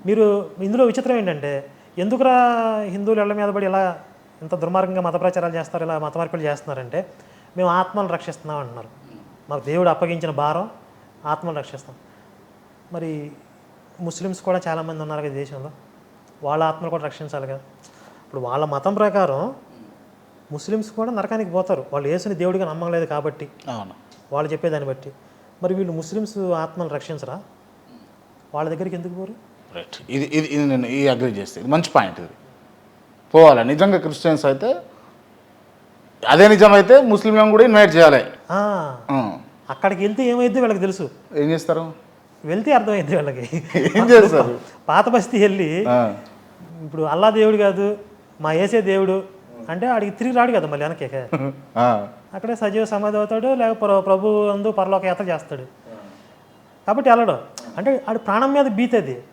మీరు ఇందులో విచిత్రం ఏంటంటే ఎందుకురా హిందువులు ఇళ్ల మీద పడి ఇలా ఇంత దుర్మార్గంగా మత ప్రచారాలు చేస్తారు, ఇలా మత మార్పిడి చేస్తున్నారంటే మేము ఆత్మలను రక్షిస్తున్నాం అంటున్నారు. మాకు దేవుడు అప్పగించిన భారం ఆత్మలను రక్షిస్తాం. మరి ముస్లిమ్స్ కూడా చాలామంది ఉన్నారు కదా దేశంలో, వాళ్ళ ఆత్మలు కూడా రక్షించాలి కదా. ఇప్పుడు వాళ్ళ మతం ప్రకారం ముస్లిమ్స్ కూడా నరకానికి పోతారు, వాళ్ళు యేసుని దేవుడిగా నమ్మలేదు కాబట్టి, అవును. వాళ్ళు చెప్పేదాన్ని బట్టి. మరి వీళ్ళు ముస్లిమ్స్ ఆత్మలు రక్షించరా? వాళ్ళ దగ్గరికి ఎందుకు పోరు? రైట్. ఇది ఇది ఇది నేను ఈ అగ్రి చేస్తే ఇది మంచి పాయింట్. ఇది పోవాలి. నిజంగా క్రిస్టియన్స్ అయితే అదే నిజమైతే ముస్లింలను కూడా ఇన్వైట్ చేయాలి. అక్కడికి వెళ్తే ఏమైద్ది వీళ్ళకి తెలుసు. ఏం చేస్తారు? వెళ్తే అర్థమైంది వీళ్ళకి. ఏం చేస్తారు? పాత బస్తీ వెళ్ళి ఇప్పుడు అల్లా దేవుడు కాదు మా యేసే దేవుడు అంటే ఆడికి తిరిగి రాడు కదా మళ్ళీ వెనకే. అక్కడే సజీవ సమాధి అవుతాడు, లేకపోతే ప్రభు అందు పరలోక యాత్ర చేస్తాడు. కాబట్టి వెళ్ళడం అంటే ఆడి ప్రాణం మీద బీతది.